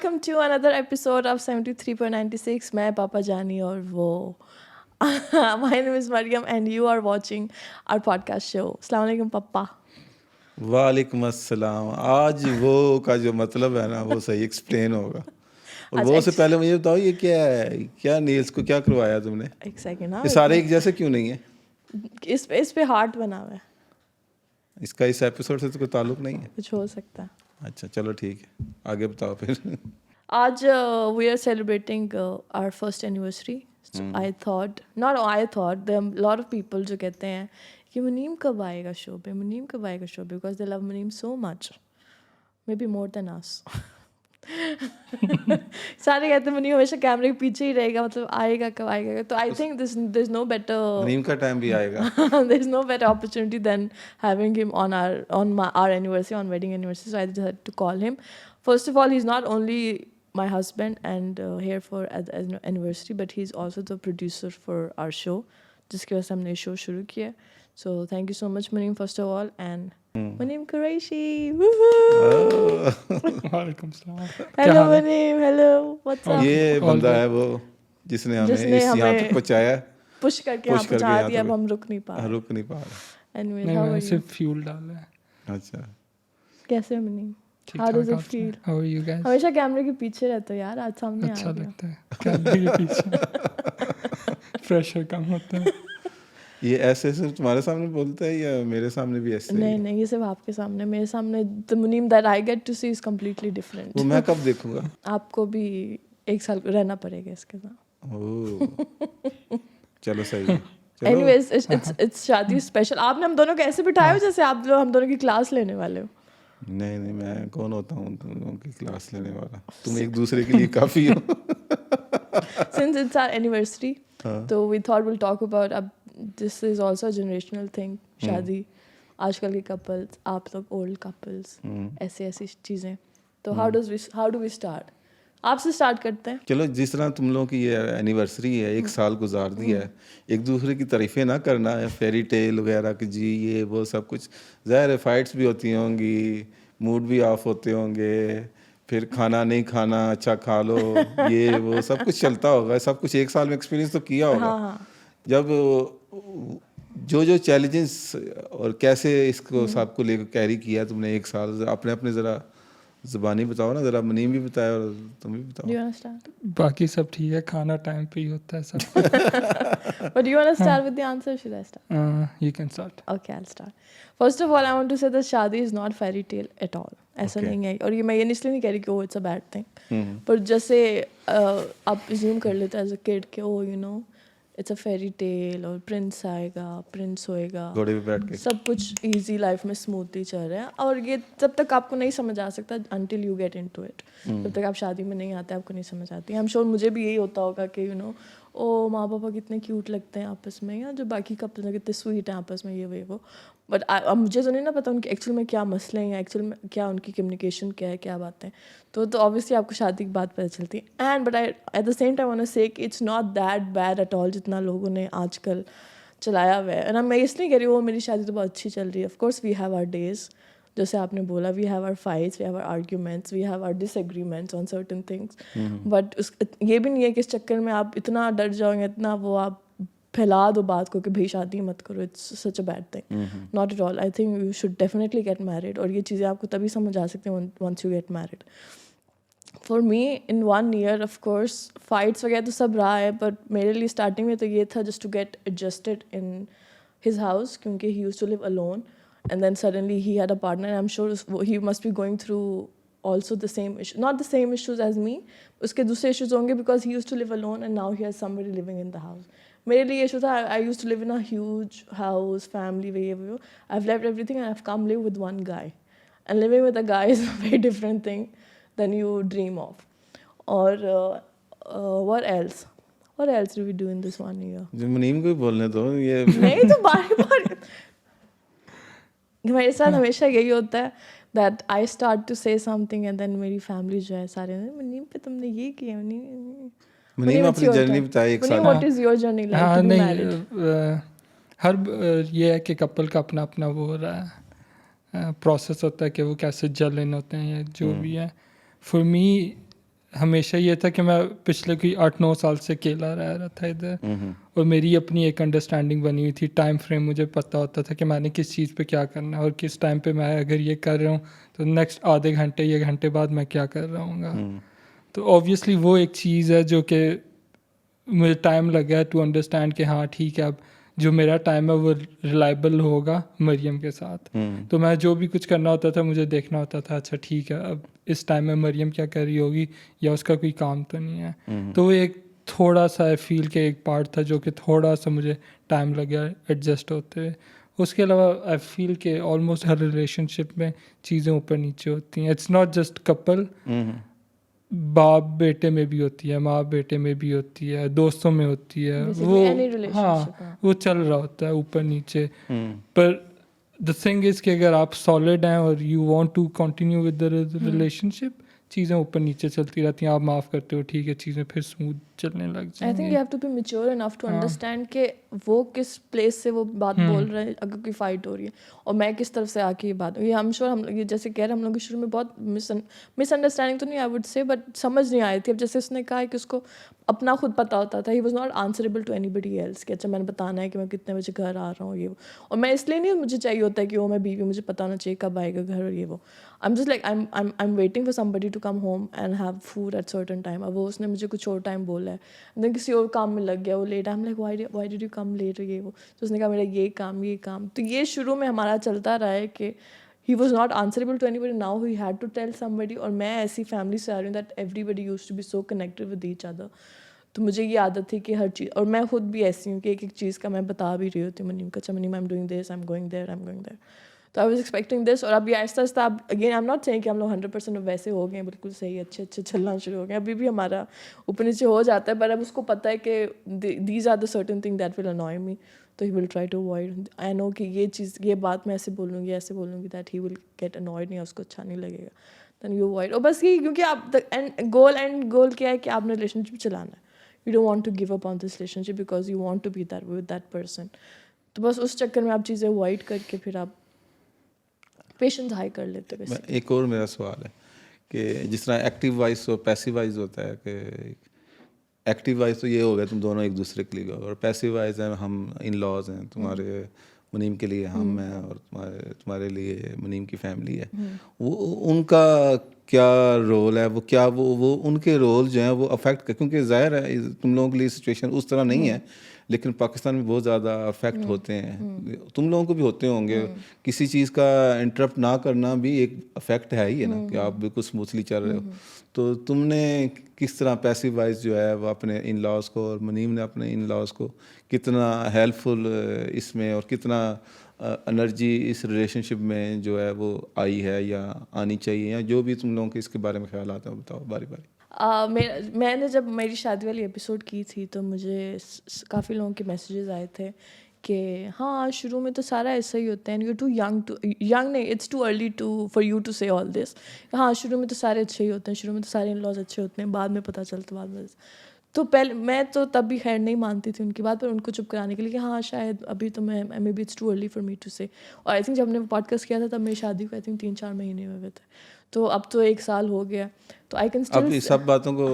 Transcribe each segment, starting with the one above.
welcome to another episode of 73.96. मैं पापा जानी और वो My name is Mariam and you are watching our podcast show. Assalamu alaikum पापा. वालेकुम अस्सलाम. आज वो का जो मतलब है ना वो सही एक्सप्लेन होगा. और अच्छा, वो से पहले मुझे बताओ ये क्या है, क्या नेल्स को क्या करवाया तुमने? एक सेकंड हाँ ये सारे एक जैसे क्यों नहीं है? इस पे हार्ट बना हुआ है. इसका इस एपिसोड से तो कोई ताल्लुक नहीं है. कुछ हो सकता है. अच्छा चलो ठीक है, आगे बताओ फिर. आज we are celebrating our first anniversary. So I thought, not I thought, there are a lot of people जो कहते हैं कि मुनीम कब आएगा शो पे, मुनीम कब आएगा शो पे, because they love मुनीम so much, maybe more than us. सारे कहते हैं मुनीम हमेशा कैमरे के पीछे ही रहेगा, मतलब आएगा कब आएगा. तो I think there's no better नीम का टाइम भी आएगा. there's no better opportunity than having him on our anniversary, on wedding anniversary. So I decided to call him. First of all, he's not only my husband and here for as an anniversary, but he's also the producer for our show, जिसकी वजह से हमने show शुरू किया. So thank you so much Muneem first of all, and Muneem Qureshi. वालेकुम सलाम. Hello Muneem, hello, what's up? ये बंदा है वो जिसने हमें इस यहाँ तक पहुँचाया, पुश करके यहाँ पहुँचा दिया. अब हम रुक नहीं पा रहे. Anyway, नहीं how are मैंने you? सिर्फ फ्यूल डाला है. अच्छा कैसे हो Muneem? ठीक How ठाक does it आप feel? How are you guys? हमेशा कैमरे के पीछे रहते हो यार, आज सामने अच्छा आ गया. लगता है कैमरे के पीछे. प्रेशर कम होता है. ये ऐसे सिर्फ तुम्हारे सामने बोलता है या मेरे सामने भी ऐसे? नहीं ये सिर्फ आपके सामने. मेरे सामने the Muneem that I get to see is completely different. वो मैं कब देखूंगा? आपको भी 1 साल रहना पड़ेगा इसके साथ. ओह चलो सही है. Anyways, it's शादी स्पेशल. आपने हम दोनों को ऐसे बिठाया हो जैसे आप लोग हम दोनों की क्लास लेने वाले हो. नहीं मैं कौन होता हूँ तुम लोगों की क्लास लेने वाला? तुम एक दूसरे के लिए काफी हो. Since it's our anniversary, so we thought we'll talk about this is also a generational thing. शादी, आजकल के couples, आप लोग old couples, ऐसी चीजें. तो how do we start? आपसे स्टार्ट करते हैं. चलो जिस तरह तुम लोगों की ये एनिवर्सरी है, 1 साल गुजार दिया है, एक दूसरे की तारीफें ना करना है, फेरी टेल वगैरह कि जी ये वो सब कुछ. ज़ाहिर है फाइट्स भी होती होंगी, मूड भी ऑफ होते होंगे, फिर खाना नहीं खाना, अच्छा खा लो, ये वो सब कुछ चलता होगा. सब कुछ 1 साल में एक्सपीरियंस तो किया होगा. जब जो चैलेंजेस और कैसे इसको सबको लेकर कैरी किया तुमने 1 साल, अपने ज़रा ज़ुबानी बताओ ना, ज़रा. मुनीम भी बताया और तुम भी बताओ. Do you want to start? बाकी सब ठीक है, खाना टाइम पे ही होता है सब. But do you want to start with the answer? Should I start? You can start. Okay, I'll start. First of all, I want to say that शादी is not fairy tale at all. ऐसा नहीं है. और ये मैं ये इसलिए नहीं कह रही कि it's a bad thing. पर जैसे आप assume कर लेते as a kid कि oh you know it's a fairy tale और प्रिंस आएगा, प्रिंस होएगा, घोड़े पे बैठ के सब कुछ easy लाइफ में स्मूथली चल रहा है. और ये तब तक आपको नहीं समझ आ सकता until you get into it. जब तक आप शादी में नहीं आते आपको नहीं समझ आती. I'm sure मुझे भी यही होता होगा कि you know ओ माँ पापा कितने क्यूट लगते हैं आपस में, या जो बाकी कपल्स हैं कितने स्वीट हैं आपस में, ये वो. बट अब मुझे तो नहीं ना पता उनके एक्चुअल में क्या मसले हैं, एक्चुअल में क्या उनकी कम्युनिकेशन क्या है, क्या बातें. तो ऑब्वियसली आपको शादी की बात पता चलती है. And but I at the same time want to say कि it's not that bad at all जितना लोगों ने आजकल चलाया हुआ है. एंड मैं इसलिए कह रही हूँ मेरी शादी तो बहुत अच्छी चल रही है. Of course we have our days, जैसे आपने बोला, we have our fights, we have our arguments, we have our disagreements on certain things. But ये भी नहीं है कि इस चक्कर में आप इतना डर जाओगे, इतना वो आप फैला दो बात को कि भाई शादी मत करो. It's such a bad thing. Not at all. I think you should definitely get married. और ये चीज़ें आपको तभी समझ आ सकती हैं once you get married. For me in 1 year of course fights वगैरह तो सब रहा है, बट मेरे लिए स्टार्टिंग में तो ये था just to get adjusted in his house, क्योंकि he used to live alone. And then suddenly he had a partner, and I'm sure he must be going through also the same issue, not the same issues as me. उसके दूसरे issues होंगे because he used to live alone and now he has somebody living in the house. मेरे लिए issue था I used to live in a huge house, family, way. I've left everything and I've come live with one guy. And living with a guy is a very different thing than you dream of. Or what else? What else did we do in this 1 year? जो मुनीम को भी बोलने दो ये. नहीं तो बार मेरे साथ हमेशा यही होता है that I start to say something and then मेरी फैमिली जो है सारे मुनीम पे तुमने ये किया. मुनीम अपनी जर्नी बताई 1 साल. What is your journey like to be married? हर ये है कि कपल का अपना अपना वो हो रहा है प्रोसेस होता है कि वो कैसे जल इन होते हैं या जो भी है. फॉर मी हमेशा ये था कि मैं पिछले कोई 8-9 साल से अकेला रह रहा था इधर, और मेरी अपनी एक अंडरस्टैंडिंग बनी हुई थी, टाइम फ्रेम मुझे पता होता था कि मैंने किस चीज़ पे क्या करना है और किस टाइम पे मैं अगर ये कर रहा हूँ तो नेक्स्ट आधे घंटे या घंटे बाद मैं क्या कर रहा हूँ। तो ऑब्वियसली वो एक चीज़ है जो कि मुझे टाइम लग गया टू अंडरस्टैंड कि हाँ ठीक है, अब जो मेरा टाइम है वो रिलायबल होगा मरियम के साथ। तो मैं जो भी कुछ करना होता था मुझे देखना होता था, अच्छा ठीक है अब इस टाइम में मरियम क्या कर रही होगी या उसका कोई काम तो नहीं है। तो वो एक थोड़ा सा आई फील के एक पार्ट था जो कि थोड़ा सा मुझे टाइम लग गया एडजस्ट होते हुए। उसके अलावा आई फील के ऑलमोस्ट हर रिलेशनशिप में चीज़ें ऊपर नीचे होती हैं। इट्स नॉट जस्ट कपल, बाप बेटे में भी होती है, माँ बेटे में भी होती है, दोस्तों में होती है, Basically, वो any relationship, हाँ वो चल रहा होता है ऊपर नीचे। पर द थिंग इज़ कि अगर आप सॉलिड हैं और you want to continue with the relationship, चीज़ें ऊपर नीचे चलती रहती हैं, आप माफ़ करते हो ठीक है, चीज़ें फिर स्मूथ चलने लग आई थिंक जाएंगी। You have to be mature enough to understand कि वो किस प्लेस से वो बात बोल रहे हैं, अगर कोई फाइट हो रही है और मैं किस तरफ से आके ये बात, ये आई एम श्योर हम ये जैसे कह रहे हम लोग शुरू में बहुत मिसअंडरस्टैंडिंग तो नहीं आई वुड से, बट समझ नहीं आई थी। अब जैसे उसने कहा कि उसको अपना खुद पता होता था, he was not answerable to anybody else कि अच्छा मैंने बताना है कि मैं कितने बजे घर आ रहा हूँ ये वो, और मैं इसलिए नहीं, मुझे चाहिए होता है कि वो मैं बीवी, मुझे पता होना चाहिए कब आएगा घर और ये वो। I am just like I am waiting for somebody to come home and have food at certain time. अब वो उसने मुझे कुछ और टाइम बोला है, देन किसी और काम में लग गया, वो late, I am like why did you come late ये वो। तो उसने कहा मेरा ये काम। तो ये शुरू में हमारा चलता रहा है कि he was not answerable to anybody, now he had to tell somebody। और मैं ऐसी फैमिली से आ रही हूँ that everybody used to be so connected with each other। तो मुझे ये आदत थी कि हर चीज़, और मैं खुद भी ऐसी हूँ कि एक एक चीज़ का मैं बता भी रही होती हूँ मनीम को, अच्छा Manim I am doing this, I am going there. तो आई वाज एक्सपेक्टिंग दिस। और अब ये आहिस्ता आहिस्ता, अब again I am not saying कि हम लोग 100% वैसे हो गए, बिल्कुल सही अच्छे चलना शुरू हो गए, अभी भी हमारा ऊपर नीचे हो जाता है, पर अब उसको पता है कि these are the certain thing that will annoy me, तो he will try to avoid. I know कि ये बात मैं ऐसे बोलूँगी that he will get annoyed, नहीं उसको अच्छा नहीं लगेगा, दैन यू अवॉइड। और बस ये, क्योंकि आप एंड गोल क्या है कि आपने रिलेशनशिप चलाना है, you don't want to give up on this relationship because you want to be that with that person. तो बस उस चक्कर में आप चीज़ें अवॉइड करके फिर आप पेशेंस हाई कर लेते हैं। एक और मेरा सवाल है कि जिस तरह एक्टिव वाइज और पैसिव वाइज होता है, कि एक्टिव वाइज तो ये हो गया तुम दोनों एक दूसरे के लिए, और पैसिव वाइज है हम इन लॉज हैं, तुम्हारे मुनीम के लिए हम हैं और तुम्हारे लिए मुनीम की फैमिली है। वो उनका क्या रोल है, वो क्या वो उनके रोल जो हैं वो अफेक्ट कर, क्योंकि जाहिर है तुम लोगों के लिए सिचुएशन उस तरह नहीं है, लेकिन पाकिस्तान में बहुत ज़्यादा अफेक्ट होते हैं, तुम लोगों को भी होते होंगे। किसी चीज़ का इंटरप्ट ना करना भी एक अफेक्ट है ही है ना, कि आप बिल्कुल स्मूथली चल रहे हो। तो तुमने किस तरह पैसिव वाइज जो है वो अपने इन लॉज को, और मुनीम ने अपने इन लॉज को कितना हेल्पफुल इसमें, और कितना एनर्जी इस रिलेशनशिप में जो है वो आई है या आनी चाहिए, या जो भी तुम लोगों के इसके बारे में ख्याल आता है बताओ बारी बारी। मैंने जब मेरी शादी वाली एपिसोड की थी तो मुझे काफ़ी लोगों के मैसेजेस आए थे कि हाँ शुरू में तो सारा ऐसा ही होता है, यू टू यंग नहीं, it's too early for you to say all this. हाँ शुरू में तो सारे अच्छे ही होते हैं, शुरू में तो सारे इन लॉज अच्छे होते हैं, बाद में पता चलता बाद में। तो पहले मैं तो तब भी खैर नहीं मानती थी उनकी बात, पर उनको चुप कराने के लिए कि हाँ शायद अभी तो मैं maybe it's too early for me to say. और आई थिंक जब हमने पॉडकास्ट किया था तब मेरी शादी को आई थिंक 3-4 महीने हुए थे, तो अब तो 1 साल हो गया। तो आई कैन स्टिल, अब इस सब बातों को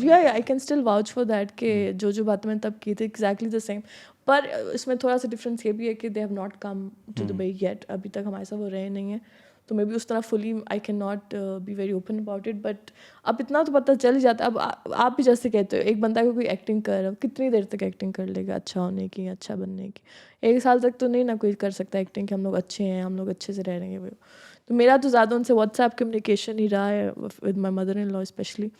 I can still vouch for that कि जो बातें मैंने तब की थी एग्जैक्टली द सेम। पर इसमें थोड़ा सा डिफरेंस ये भी है कि they have not come to Dubai yet, अभी तक हमारे साथ वो रहे नहीं हैं, तो मे बी उस तरह fully I can not be very open about it. But अब इतना तो पता चल ही जाता है। अब आप भी जैसे कहते हो, एक बंदा को कोई एक्टिंग कर रहा है, कितनी देर तक एक्टिंग कर लेगा अच्छा होने की, अच्छा बनने की? 1 साल तक तो नहीं ना कोई कर सकता एक्टिंग कि हम लोग अच्छे हैं, हम लोग अच्छे से रह रहे हैं। तो मेरा तो ज़्यादा उनसे व्हाट्सएप कम्युनिकेशन ही रहा है, with my mother in law specially.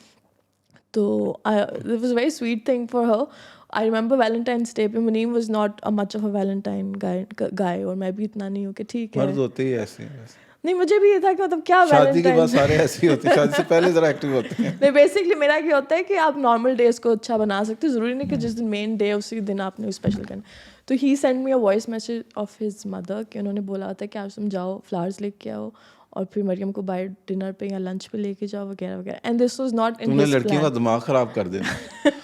तो it was a very sweet thing for her. I remember Valentine's Day पे मुनीम was not a much of a Valentine guy और मैं भी इतना नहीं हूँ कि ठीक है। मर्द होते ही ऐसे हैं वैसे। नहीं मुझे भी ये था कि मतलब क्या शादी के बाद Valentine's सारे ऐसे ही होते हैं, शादी से पहले ज़रा एक्टिव होते हैं। नहीं बेसिकली मेरा क्या होता है कि आप नॉर्मल डेज को अच्छा बना सकते हो, ज़रूरी नहीं कि जिस दिन मेन डे है उसी दिन आपने स्पेशल करना। तो he send me a voice message of his mother कि उन्होंने बोला था कि आप तुम जाओ फ्लावर्स लेके आओ और फिर मरियम को बाहर डिनर पे या लंच पे लेके जाओ वगैरह वगैरह। And this was not in तुमने हिज लड़कियों का प्लान। दिमाग ख़राब कर देना।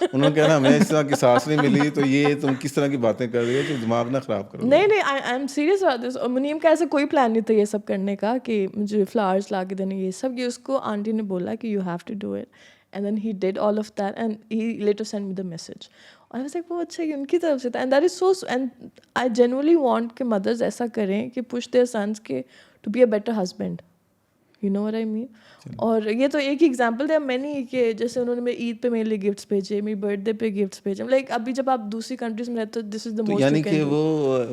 उन्होंने कहना हमें इस तरह की सास नहीं मिली, तो ये तुम किस तरह की बातें कर रही हो, तो दिमाग ना ख़राब करो। नहीं I am serious about this. और मुनीम का ऐसा कोई प्लान नहीं था ये सब करने का कि मुझे फ्लावर्स ला के देने, ये सब ये उसको आंटी ने बोला कि you have to do it and then he did all of that and he later sent me the message. और I was like वो अच्छा ही उनकी तरफ से था, and that is so, and I genuinely want कि mothers ऐसा करें कि push their sons के to be a better husband. You know what I mean? और ये तो एक ही एग्जाम्पल थे, मैनी कि जैसे उन्होंने मेरी ईद पे मेरे लिए गिफ्ट्स भेजे, मेरी बर्थडे पे गिफ्ट्स भेजे, लाइक अभी जब आप दूसरी कंट्रीज में रहते हो दिस इज द तो मोस्ट यानी कि वो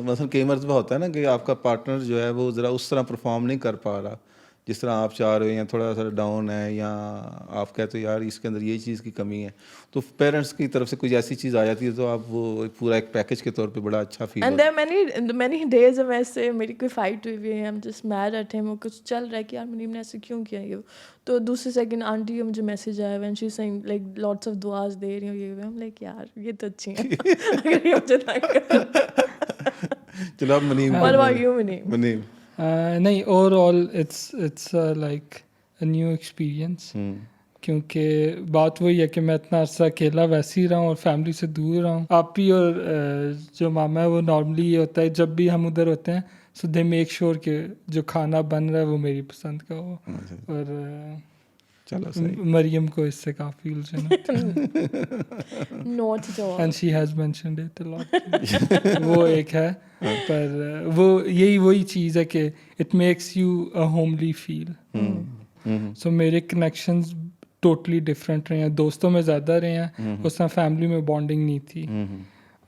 मतलब कई मरतबा होता है ना कि आपका पार्टनर जो है वो ज़रा उस तरह परफॉर्म नहीं कर पा रहा जिस तरह आप चाह रहे हो, या थोड़ा सा डाउन है, या आप कहते हो यार इसके अंदर ये चीज़ की कमी है, तो पेरेंट्स की तरफ से कुछ ऐसी चीज़ आ जाती है तो आप वो पूरा एक पैकेज के तौर पे बड़ा अच्छा feel and there many days में ऐसे मेरी कोई फाइट हुई हुई है, I am just mad at him, कुछ चल रहा है कि यार मुनीम ने ऐसे क्यों किया ये, तो दूसरे सेकंड आंटी का मुझे मैसेज आया when she saying like lots of दुआस दे रही हूँ ये, आई एम लाइक यार ये तो अच्छी है अगर ये मुझे चलो आप मुनीम What about you, Muneem? मुनीम नहीं, overall it's like a new experience, क्योंकि बात वही है कि मैं इतना अर्सा अकेला वैसे ही रहा हूँ और फैमिली से दूर रहा हूँ। आप भी और जो मामा है वो नॉर्मली ये होता है जब भी हम उधर होते हैं सो दे मेक श्योर कि जो खाना बन रहा है वो मेरी पसंद का हो, और चलो सही। मरियम को इससे काफ़ी उलझन होती Not at all. And she has mentioned it a lot. वो एक है, पर वो यही वही चीज़ है कि it makes you a homely feel. So मेरे कनेक्शंस टोटली डिफरेंट रहे हैं, दोस्तों में ज़्यादा रहे हैं, उस तरह फैमिली में बॉन्डिंग नहीं थी।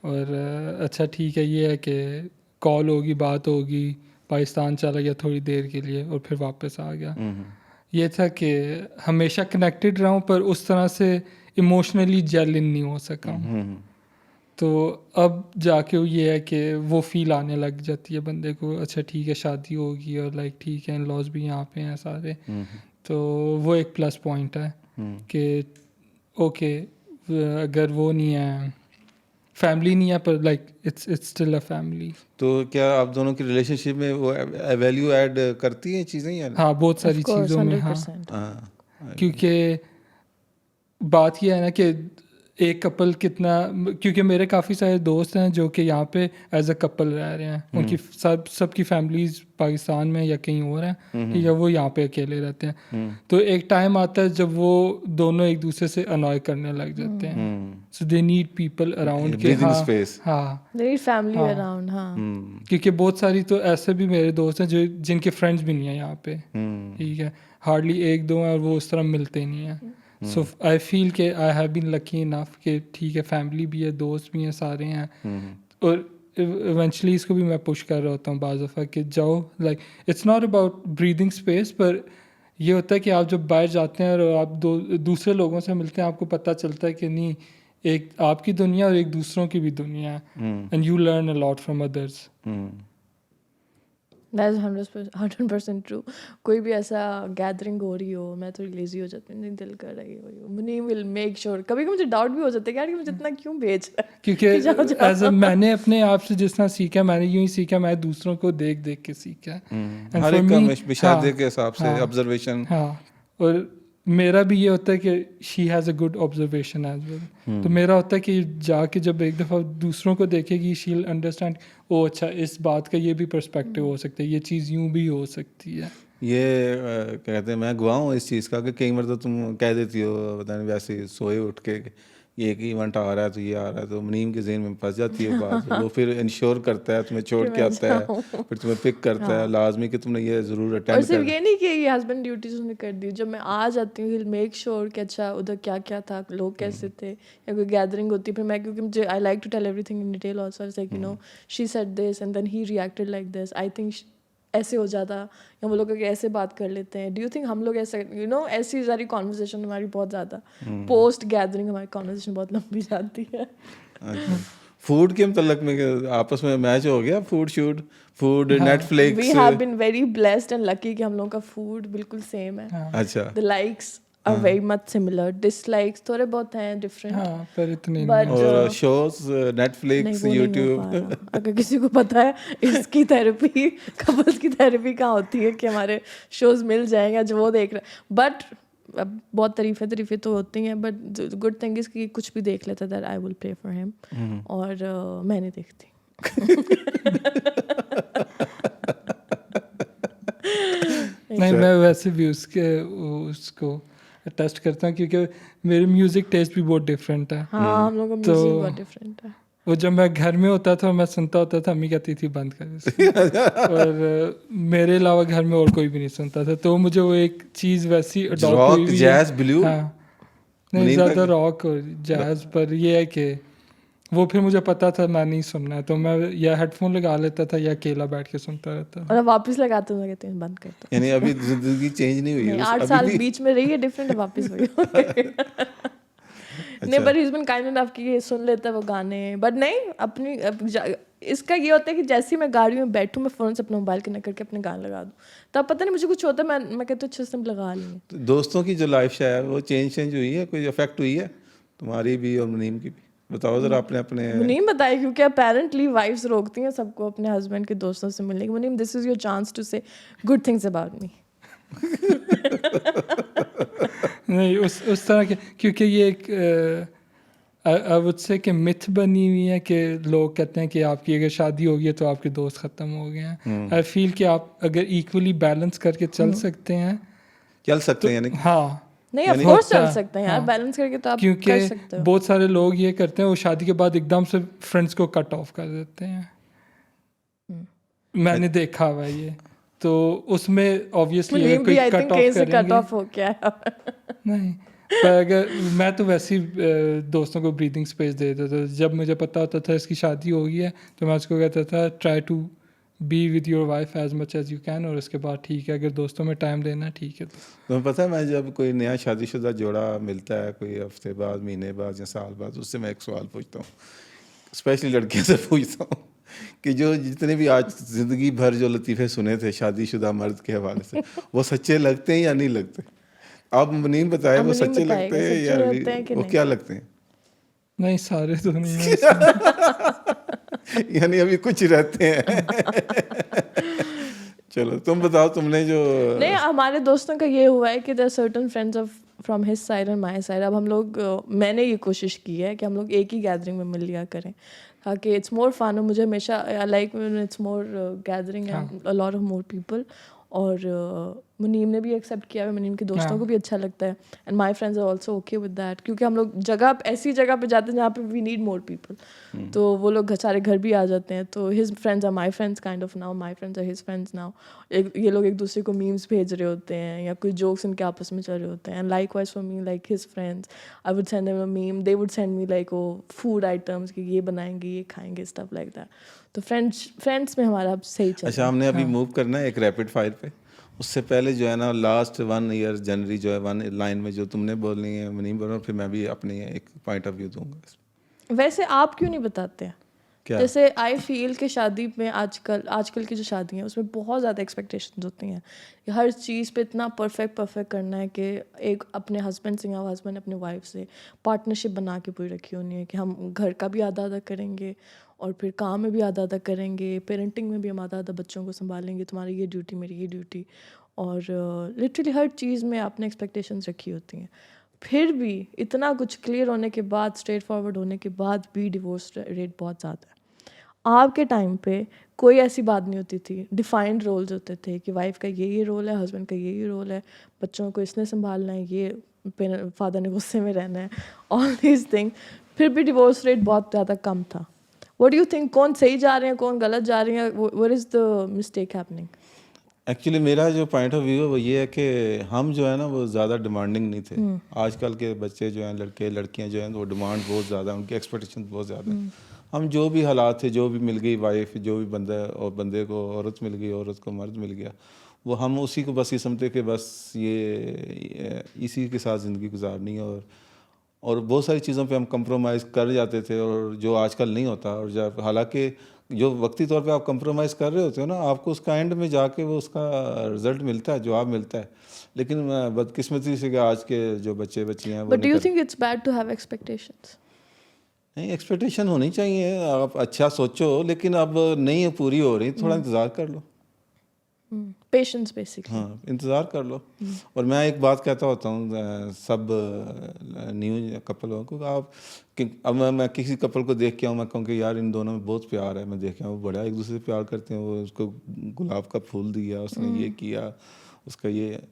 और अच्छा ठीक है, ये है कि कॉल होगी, बात होगी, पाकिस्तान चला गया थोड़ी देर के लिए और फिर वापस आ गया। ये था कि हमेशा कनेक्टेड रहा हूँ पर उस तरह से इमोशनली जेल इन नहीं हो सका हूँ। तो अब जाके ये है कि वो फील आने लग जाती है बंदे को, अच्छा ठीक है शादी होगी और लाइक ठीक है इन-लॉज भी यहाँ पे हैं सारे, तो वो एक प्लस पॉइंट है कि ओके अगर वो नहीं है, फैमिली नहीं है, पर like it's still a family. तो क्या आप दोनों की रिलेशनशिप में वो वैल्यू ऐड करती हैं चीज़ें या हाँ, बहुत सारी Of course, चीज़ों में, हाँ, 100%. हाँ, क्योंकि बात यह है ना कि एक कपल कितना, क्योंकि मेरे काफ़ी सारे दोस्त हैं जो कि यहाँ पे एज अ कपल रह रहे हैं, उनकी सबकी फैमिलीज पाकिस्तान में या कहीं और हैं, या वो यहाँ पे अकेले रहते हैं। तो एक टाइम आता है जब वो दोनों एक दूसरे से अनॉय करने लग जाते हैं, सो दे नीड पीपल अराउंड के, Breathing हाँ space. हाँ, They need family around, हाँ. क्योंकि बहुत सारी तो ऐसे भी मेरे दोस्त हैं जो जिनके फ्रेंड्स भी नहीं है यहाँ पे, ठीक है, हार्डली एक दो हैं और वो उस तरह मिलते नहीं हैं। सो आई फील के I have been lucky enough कि ठीक है फैमिली भी है, दोस्त भी हैं, सारे हैं, और इवेंचुअली इसको भी मैं पुश कर रहा होता हूँ बाज़ दफ़ा कि जाओ, like it's not about breathing space, पर ये होता है कि आप जब बाहर जाते हैं और आप दूसरे लोगों से मिलते हैं, आपको पता चलता है कि नहीं, एक आपकी दुनिया और एक दूसरों की भी दुनिया है, and you learn a lot from others. That is 100% true. कोई भी ऐसा गैदरिंग हो रही हो, मैं थोड़ी लेजी हो जाती हूँ, नहीं दिल कर रही हो, मुनीम विल मेक श्योर। कभी कभी मुझे डाउट भी हो जाता है कि यार ये मुझे इतना क्यों भेज रहा है, क्योंकि एज मैंने अपने आप से जिस तरह सीखा, मैंने यूं ही सीखा, मैं दूसरों को देख देख के सीखा, And हर for एक का me, मुशाहदे के हिसाब से हाँ, ऑब्जर्वेशन। हाँ, और मेरा भी ये होता है कि she has a good observation as well, तो मेरा होता है कि जाके जब एक दफ़ा दूसरों को देखेगी शी विल अंडरस्टैंड, ओ अच्छा इस बात का ये भी पर्सपेक्टिव हो सकता है, ये चीज़ यूं भी हो सकती है। ये कहते हैं मैं गवाह हूँ इस चीज़ का कि कई बार तो तुम कह देती हो पता नहीं वैसे ही सोए उठ के कि ये एक इवेंट आ रहा है तो ये आ रहा है, तो मुनीम के ज़हन में फंस जाती है बात, वो फिर इंश्योर करता है तुम्हें छोड़ के आता है, फिर तुम्हें पिक करता है लाजमी कि तुमने ये ज़रूर और अटेंड सिर्फ कर। ये नहीं कि ये हस्बैंड ड्यूटीज उसने कर दी, जब मैं आ जाती हूँ, ही मेक श्योर कि अच्छा उधर क्या क्या था, लोग कैसे थे, या कोई गैदरिंग होती है, फिर मैं, क्योंकि मुझे I like to tell everything in detail also, like you know she said this and then he reacted like this, I think ऐसे हो जाता, या वो लोग ऐसे बात कर लेते हैं, डू यू थिंक हम लोग ऐसे, यू नो, ऐसी सारी कॉन्वर्सेशन हमारी बहुत ज़्यादा पोस्ट गैदरिंग हमारी कॉन्वर्सेशन बहुत लंबी जाती है। फूड के मतलब में कि आपस में मैच हो गया, food Netflix. We have been very blessed and lucky कि हम लोगों का फूड बिल्कुल सेम है। अच्छा, the likes are very much similar, dislikes थोड़े बहुत हैं डिफरेंट, हाँ, पर इतने बट और शोज नहीं, नेटफ्लिक्स वो नहीं हो यूट्यूब। पा रहा। अगर किसी को पता है इसकी थेरेपी, कपल्स की थेरेपी कहाँ होती है कि हमारे शोज मिल जाएंगे जो वो देख रहे हैं, बट बहुत तारीफें तो होती हैं, बट गुड थिंग इज कि कुछ भी देख लेता that I will pay for him, और मैं नहीं देखती। नहीं, मैं वैसे भी उसको अटेस्ट करता हूँ, क्योंकि मेरे म्यूज़िक टेस्ट भी बहुत डिफरेंट है। हाँ, हम लोग का तो म्यूजिक बहुत डिफरेंट है। वो जब मैं घर में होता था मैं सुनता होता था, अम्मी कहती थी बंद कर इसको। और मेरे अलावा घर में और कोई भी नहीं सुनता था, तो मुझे वो एक चीज़ वैसी अडॉप्ट हुई रॉक, हुई है। जैज, ब्लू, हाँ, नहीं मुनीम ज़्यादा का रॉक और जैज, पर ये है कि वो फिर मुझे पता था मैं नहीं सुनना है, तो मैं या हेडफोन लगा लेता था या अकेला बैठ के सुनता रहता था। और अब वापस लगाते हैं, कहते हैं बंद कर दो। यानी अभी जिंदगी चेंज नहीं हुई नहीं, है 8 अभी साल भी। बीच में रही है, डिफरेंट है, वापस वही हो गई। नहीं, but is been kind enough कि ये सुन लेता है वो गाने, बट नहीं अपनी इसका ये होता है कि जैसे ही मैं गाड़ी में बैठूं, मैं फ़ोन से अपना मोबाइल कनेक्ट करके अपने गाने लगा दूं, तब पता नहीं मुझे कुछ होता है, मैं कहती हूँ अच्छे से लगा लेंगे। तो दोस्तों की जो लाइफ है वो चेंज हुई है, कोई इफेक्ट हुई है तुम्हारी भी और मुनीम की भी? बताओ जरा अपने अपने। मुनीम बताए, क्योंकि अपेरेंटली वाइफ्स रोकती हैं सबको अपने हस्बैंड के दोस्तों से मिलने की। Munim, this is your chance to say good things about me. नहीं उस तरह के, क्योंकि ये एक आई वुड से कि मिथ बनी हुई है कि लोग कहते हैं कि आपकी अगर शादी हो गई है तो आपके दोस्त ख़त्म हो गए हैं। आई फील कि आप अगर इक्वली बैलेंस करके चल सकते हैं, चल सकते हैं यानी हाँ, नहीं, ऑफ यानी कोर्स चल हाँ, सकते हैं यार, हाँ। बैलेंस करके तो आप क्योंकि कर सकते हो। बहुत सारे लोग ये करते हैं, वो शादी के बाद एकदम से फ्रेंड्स को कट ऑफ कर देते हैं। मैंने देखा हुआ है ये, तो उसमें ऑब्वियसली मुनीम भी आई कोई थिंक कट कहीं ऑफ से कट करेंगे ऑफ हो गया है। नहीं। पर अगर मैं तो वैसे ही दोस्तों को ब्रीदिंग स्पेस दे देता था। जब मुझे पता होता था इसकी शादी हो गई है तो मैं उसको कहता था try to be with your wife as much as you can, और उसके बाद ठीक है अगर दोस्तों में टाइम देना ठीक है। तुम्हें पता है, मैं जब कोई नया शादीशुदा जोड़ा मिलता है कोई हफ्ते बाद, महीने बाद या साल बाद, उससे मैं एक सवाल पूछता हूँ, स्पेशली लड़कियों से पूछता हूँ कि जो जितने भी आज ज़िंदगी भर जो लतीफ़े सुने थे शादीशुदा मर्द के हवाले से, वो सच्चे लगते हैं या नहीं लगते? आप मुनीम बताए वो मुनीम सच्चे लगते बताएगा, हैं सच्चे या लगते हैं कि वो नहीं? क्या लगते हैं? नहीं, सारे तो नहीं है। यानी अभी कुछ रहते हैं। चलो तुम बताओ, तुमने जो नहीं, हमारे दोस्तों का ये हुआ है कि there certain friends of from his side and my side. अब हम लोग मैंने ये कोशिश की है कि हम लोग एक ही गैदरिंग में मिल लिया करें, ताकि इट्स मोर फन। और मुझे हमेशा like it's more gathering and a lot of more people. और मुनीम ने भी एक्सेप्ट किया है, मुनीम के दोस्तों को भी अच्छा लगता है, and my friends are also okay with that, क्योंकि हम लोग ऐसी जगह पे जाते हैं जहाँ पे वी नीड मोर पीपल, तो वो लोग सारे घर भी आ जाते हैं। तो his friends are my friends kind of now, my friends are his friends now. ये लोग एक दूसरे को मीम्स भेज रहे होते हैं या कुछ जोक्स इनके आपस में चल रहे होते हैं, and like wise for me, like his friends, I would send them a meme, they would send me like oh food items कि ये बनाएंगे, ये खाएंगे, स्टफ लाइक दैट। तो फ्रेंड्स में हमारा अब सही चल रहा है। अच्छा, हमने अभी मूव करना है एक रैपिड फायर पे। उससे पहले जो है ना, लास्ट 1 ईयर जनवरी जो है 1 लाइन में जो तुमने बोलनी है मुनीम बोलो, फिर मैं भी अपनी एक पॉइंट ऑफ व्यू दूंगा। वैसे आप क्यों नहीं बताते हैं? क्या? जैसे आई फील कि शादी में आजकल की जो शादियाँ हैं उसमें बहुत ज़्यादा एक्सपेक्टेशंस होती हैं कि हर चीज़ पे इतना परफेक्ट करना है कि एक अपने हस्बैंड से या हस्बैंड अपने वाइफ से पार्टनरशिप बना के पूरी रखी होनी है कि हम घर का भी आधा करेंगे और फिर काम में भी आधा करेंगे, पेरेंटिंग में भी हम आधा बच्चों को संभालेंगे, तुम्हारी ये ड्यूटी मेरी ये ड्यूटी, और लिटरली हर चीज़ में आपने एक्सपेक्टेशंस रखी होती हैं। फिर भी इतना कुछ क्लियर होने के बाद, स्ट्रेट फॉरवर्ड होने के बाद भी डिवोर्स रेट बहुत ज़्यादा है। आपके टाइम पे कोई ऐसी बात नहीं होती थी, डिफाइंड रोल्स होते थे कि वाइफ का ये रोल है, हस्बैंड का ये रोल है, बच्चों को इसने संभालना है, ये फादर ने गुस्से में रहना है, ऑल दीज थिंग। फिर भी डिवोर्स रेट बहुत ज़्यादा कम था। व्हाट डू यू थिंक, कौन सही जा रहे हैं, कौन गलत जा रहे हैं, what is the mistake happening? Actually मेरा जो पॉइंट ऑफ व्यू है वो ये है कि हम जो है ना वो ज़्यादा डिमांडिंग नहीं थे। आजकल के बच्चे जो हैं, लड़के लड़कियां जो हैं, वो डिमांड बहुत ज़्यादा, उनकी एक्सपेक्टेशन बहुत ज़्यादा है। हम जो भी हालात थे, जो भी मिल गई वाइफ, जो भी बंदा और बंदे को औरत मिल गई, औरत को मर्द मिल गया, वो हम उसी को बस ये समझते कि बस ये इसी के साथ ज़िंदगी गुजारनी है। और बहुत सारी चीज़ों पे हम कंप्रोमाइज़ कर जाते थे, और जो आजकल नहीं होता। और जब हालांकि जो वक्ती तौर पे आप कंप्रोमाइज़ कर रहे होते हो ना, आपको उसका एंड में जाके वो उसका रिजल्ट मिलता है, जवाब मिलता है। लेकिन बदकिस्मती से कि आज के जो बच्चे बच्चियाँ वो बट डू नहीं यू कर। Think it's bad to have expectations? नहीं, एक्सपेक्टेशन होनी चाहिए, आप अच्छा सोचो, लेकिन अब नहीं पूरी हो रही, थोड़ा इंतज़ार कर लो। Patience basically. हाँ, इंतज़ार कर लो। और मैं एक बात कहता होता हूँ सब न्यू कपलों को, आप अब मैं किसी कपल को देख के आऊँ, मैं कहूँ कि यार इन दोनों में बहुत प्यार है, मैं देख आऊँ वो बड़ा एक दूसरे से प्यार करते हैं, वो उसको गुलाब का फूल दिया, उसने ये किया, उसका ये,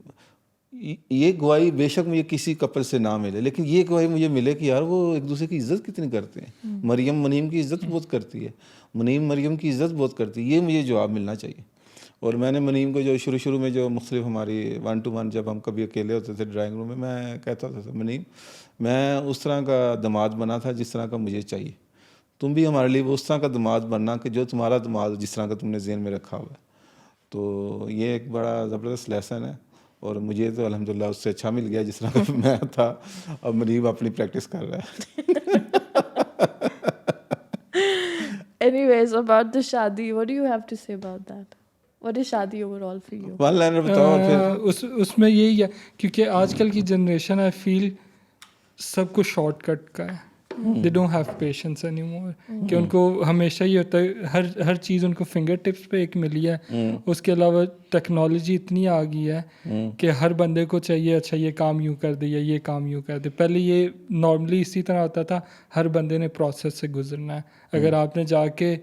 ये गवाही बेशक मुझे किसी कपल से ना मिले, लेकिन ये गवाही मुझे मिले कि यार वो एक दूसरे की इज्जत कितनी करते हैं। मरियम मुनीम की इज्जत बहुत करती है, मुनीम मरियम की इज्जत बहुत करती है, ये मुझे जवाब मिलना चाहिए। और मैंने मुनीम को जो शुरू में जो मुख्तलिफ हमारी 1 to 1 जब हम कभी अकेले होते थे ड्राइंग रूम में, मैं कहता था मुनीम मैं उस तरह का दामाद बना था जिस तरह का मुझे चाहिए, तुम भी हमारे लिए वो उस तरह का दामाद बनना कि जो तुम्हारा दामाद जिस तरह का तुमने ज़हन में रखा हुआ है। तो ये एक बड़ा ज़बरदस्त लेसन है और मुझे तो अल्हम्दुलिल्लाह उससे अच्छा मिल गया जिस तरह का मैं था। अब मुनीब अपनी प्रैक्टिस कर रहा है। Anyways, about the शादी, what do you have to say about that? What is शादी overall for you? One liner बताओ और फिर उसमें यही है, क्योंकि आजकल की जनरेशन आई फील सब कुछ शॉर्टकट का है। They don't have patience anymore, कि उनको हमेशा ही होता है हर चीज़ उनको फिंगर टिप्स पे एक मिली है। उसके अलावा टेक्नोलॉजी इतनी आ गई है कि हर बंदे को चाहिए अच्छा ये काम यूँ कर दे या ये काम यूँ कर दे। पहले ये नॉर्मली इसी तरह होता था, हर बंदे ने प्रोसेस से गुजरना है। अगर आपने जाके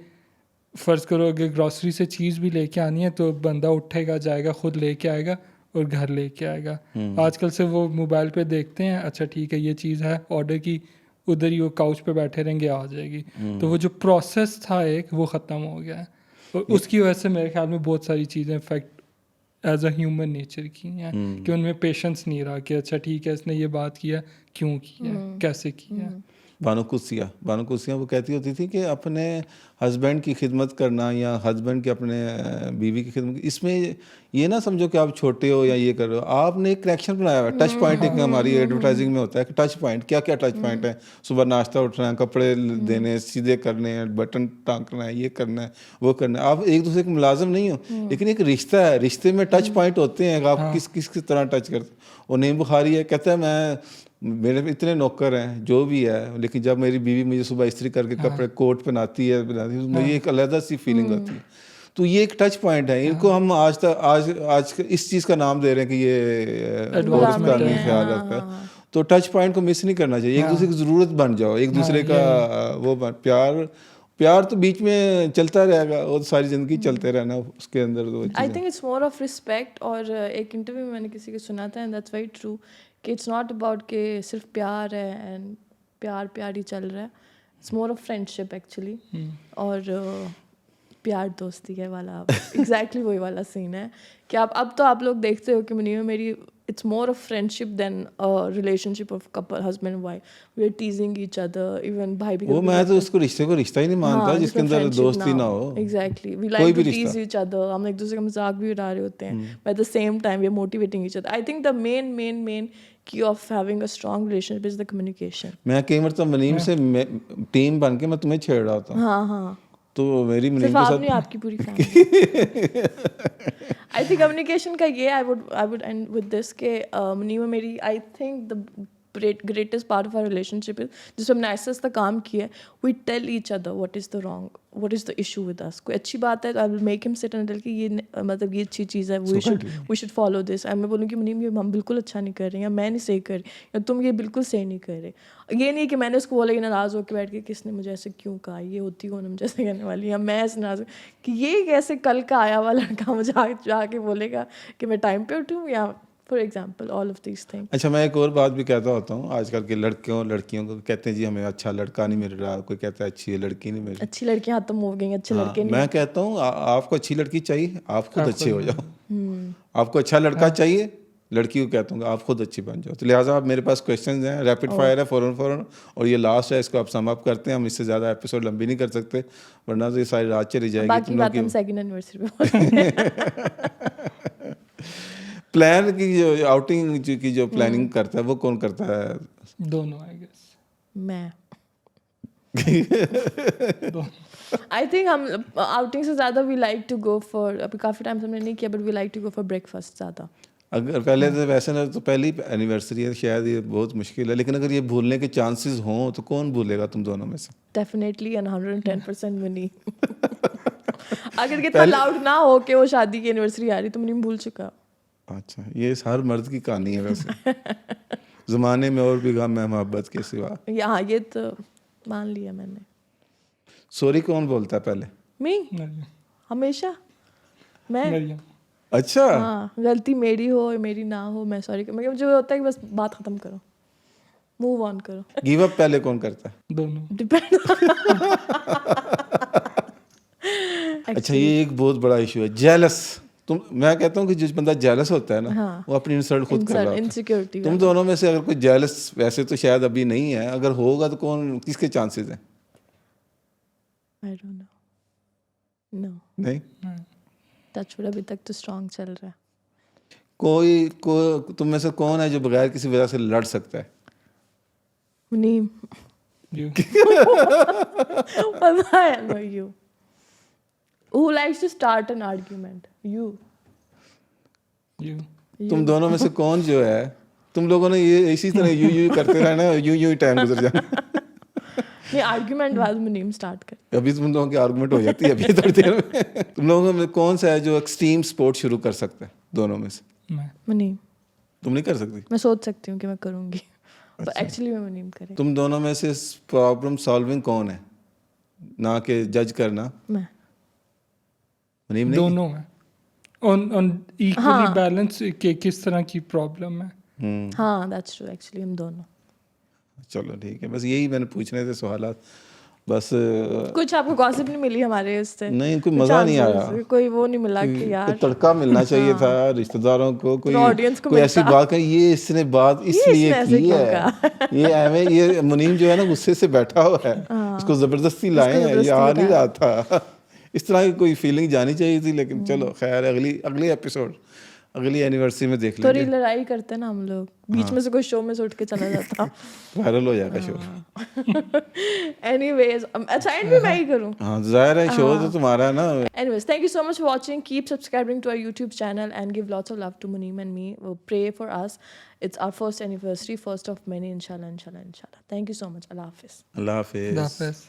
फ़र्ज़ करो अगर ग्रॉसरी से चीज़ भी लेके आनी है तो बंदा उठेगा जाएगा खुद लेके आएगा और घर लेके आएगा। आजकल से वो मोबाइल पे देखते हैं, अच्छा ठीक है ये चीज़ है ऑर्डर की, उधर ही वो काउच पे बैठे रहेंगे आ जाएगी। तो वो जो प्रोसेस था एक वो ख़त्म हो गया है और उसकी वजह से मेरे ख्याल में बहुत सारी चीज़ें effect as a human nature की हैं कि उनमें पेशेंस नहीं रहा कि अच्छा ठीक है इसने ये बात किया क्यों किया कैसे किया। बानो कुसिया वो कहती होती थी कि अपने हस्बैंड की खिदमत करना या हस्बैंड के अपने बीवी की खिदमत, इसमें ये ना समझो कि आप छोटे हो या ये कर रहे हो, आपने एक कनेक्शन बनाया हुआ है। टच पॉइंट एक हमारी एडवर्टाइजिंग में होता है कि टच पॉइंट क्या क्या टच पॉइंट है। सुबह नाश्ता उठना है, कपड़े देने सीधे करने हैं, बटन टाँकना है, ये करना है वो करना है। आप एक दूसरे के मुलाजिम नहीं हो, लेकिन एक रिश्ता है, रिश्ते में टच पॉइंट होते हैं, आप किस तरह टच करते हो। और नईम बुखारी है कहता है मैं मेरे इतने नौकर हैं जो भी है, लेकिन जब मेरी बीवी मुझे सुबह इस्त्री करके कपड़े कोट पहनाती है मुझे एक अलग सी फीलिंग आती है। तो ये एक टच पॉइंट है, इनको हम आज इस चीज़ का नाम दे रहे हैं कि ये औरत का नहीं ख्याल रखता है। तो टच पॉइंट को मिस नहीं करना चाहिए, एक दूसरे की ज़रूरत बन जाओ, एक दूसरे का वो प्यार तो बीच में चलता रहेगा और सारी ज़िंदगी चलते रहना उसके अंदर। I think it's more of respect. और एक इंटरव्यू में मैंने किसी को सुना था एंड दैट्स वेरी ट्रू कि इट्स नॉट अबाउट के सिर्फ प्यार है एंड प्यार ही चल रहा है, it's more of friendship actually. और प्यार दोस्ती है वाला एग्जैक्टली वही वाला सीन है कि अब तो आप लोग देखते हो कि मुनीम मेरी it's more of friendship than a relationship of couple husband and wife. We are teasing each other, even भाई भी वो मैं तो उसको रिश्ते को रिश्ता ही नहीं मानता जिसके अंदर दोस्ती ना हो। Exactly, we like to tease each other, हम एक दूसरे का मजाक भी उड़ा रहे होते हैं, but at the same time we are motivating each other. I think the main key of having a strong relationship is the communication. मैं कई मरतबा मुनीम से टीम बन के मैं तुम्हें छेड़ रहा होता हूँ। हाँ तो मेरी मुनीम सिर्फ आप नहीं, आपकी पूरी फैमिली। आई थिंक कम्युनिकेशन का ये I would and with this के मुनीम मेरी I think the greatest part of our relationship is जिस हमने ऐसा ऐसा काम किया है, we tell each other what is the wrong, what is the issue with us. कोई अच्छी बात है तो I will make him sit and tell कि ये मतलब ये अच्छी चीज़ है, we should follow this. मैं बोलूँगी मुनीम ये हम बिल्कुल अच्छा नहीं कर रहे हैं या मैं नहीं सही कर रही या तुम ये बिल्कुल सही नहीं कर रहे। ये नहीं कि मैंने उसको बोला कि नाराज़ होकर बैठ के किसने मुझे ऐसे क्यों कहा, ये होती कौन हम जैसे कहने वाली, या मैं ऐसे नाराज़ कि ये कैसे कल का आया हुआ लड़का मुझे जाके बोलेगा कि मैं टाइम पे उठूँ, या for example all of these things. अच्छा मैं एक और बात भी कहता होता हूँ, आजकल के लड़कियों को कहते हैं जी हमें अच्छा लड़का नहीं मिल रहा, कोई कहता है अच्छी लड़की नहीं मिल रही। अच्छी लड़कियाँ खत्म हो गई, अच्छे लड़के नहीं। मैं कहता हूँ आपको अच्छी लड़की चाहिए, आप खुद अच्छे हो जाओ। आपको अच्छा लड़का चाहिए, लड़की को कहता हूँ आप खुद अच्छी बन जाओ। तो लिहाजा आप मेरे पास क्वेश्चंस हैं, रैपिड फायर है, फौरन और ये लास्ट है, इसको आप सम अप करते हैं। हम इससे ज़्यादा एपिसोड लंबी नहीं कर सकते वरना तो ये सारी रात चली जाएगी। बाकी बात हम सेकंड एनिवर्सरी पे प्लान की जो आउटिंग की जो प्लानिंग करता है वो कौन करता है? दोनों आई गेस। मैं आई थिंक हम आउटिंग से ज़्यादा we like to go for, अभी काफ़ी टाइम से हमने नहीं किया, but we like to go for breakfast ज़्यादा। अगर पहले तो वैसे ना तो पहली एनिवर्सरी है, शायद ये बहुत मुश्किल है, लेकिन अगर ये भूलने के चांसेस हों तो कौन भूलेगा तुम दोनों में से? डेफिनेटली एंड 110% मुनी। अगर कितना लाउड ना हो कि वो शादी की एनिवर्सरी आ रही तो मुनी भूल चुका। अच्छा ये हर मर्द की कहानी है वैसे। ज़माने में और भी गम है मोहब्बत के सिवा। हाँ ये तो मान लिया मैंने। सॉरी कौन बोलता है पहले? मी हमेशा मैं। अच्छा हाँ, गलती मेरी हो या मेरी ना हो, मैं सॉरी, मतलब मुझे होता है कि बस बात खत्म करो, मूव ऑन करो। गिव अप पहले कौन करता है? दोनों। डिपेंड। अच्छा ये एक बहुत बड़ा इशू है, जेलस। मैं कहता हूँ कि जिस बंदा जेलस होता है ना, हाँ। वो अपनी इंसल्ट खुद कर रहा होता है। इनसिक्योरिटी तुम दोनों में से अगर कोई जेलस, वैसे तो शायद अभी नहीं है, अगर होगा तो कौन, किसके चांसेस हैं? आई डोंट नो, नो, नहीं, टचवुड अभी तक तो स्ट्रांग चल रहा है। कोई तुम में से कौन है जो बगैर किसी वजह से लड़ सकता है? मुनीम। You. पता है, no, you. Who likes to start an argument? You. You. तुम दोनों में से कौन जो है, तुम लोगों ने ये इसी तरह यू करते रहना है, यूं ही टाइम गुजर जाना। नहीं, आर्ग्यूमेंट बाद मुनीम स्टार्ट कर। अभी तुम लोगों की आर्गुमेंट हो जाती है अभी थोड़ी देर में। तुम लोगों में कौन सा है जो एक्सट्रीम स्पोर्ट शुरू कर सकता है दोनों में से? मैं। मुनीम। तुम नहीं कर सकती? मैं सोच सकती हूँ कि मैं करूँगी, पर एक्चुअली मैं मुनीम करे। तुम दोनों में से प्रॉब्लम सॉल्विंग कौन है, ना कि जज करना? मैं। मुनीम नहीं? दोनों है। ऑन इक्वली बैलेंस के किस तरह की प्रॉब्लम है। हाँ, दैट्स ट्रू, एक्चुअली हम दोनों। चलो ठीक है, बस यही मैंने पूछने थे सवालात। बस कुछ आपको गॉसिप नहीं मिली हमारे इससे? नहीं, कोई कुछ मज़ा नहीं answers, आया, कोई वो नहीं मिला कि कोई यार तड़का मिलना चाहिए था रिश्तेदारों को, कोई audience को कोई ऐसी मिलता। बात कही ये इसने बात इसलिए इसने ऐसे की क्यों है, ये एਵੇਂ ये मुनीम जो है ना गुस्से से बैठा हुआ है, इसको जबरदस्ती लाए हैं, ये आ नहीं रहा था। इस तरह की कोई फीलिंग जानी चाहिए थी, लेकिन चलो खैर, अगली एपिसोड, अगली एनिवर्सरी में देख थोड़ी लेंगे, लड़ाई करते ना हम लोग, बीच में से कोई शो में से उठ के चला जाता। वायरल हो जाएगा शो। एनीवेज, अच्छा एंड भी मैं ही करूँ। हाँ जाहिर है, शो तो तुम्हारा है ना। Anyways, thank you so much for watching. Keep subscribing to our YouTube channel and give lots of love to Muneem and me. Pray for us. It's our first anniversary, first of many, inshallah, inshallah, inshallah. Thank you so much. Allah Hafiz. अल्लाह हाफिज़। Hafiz.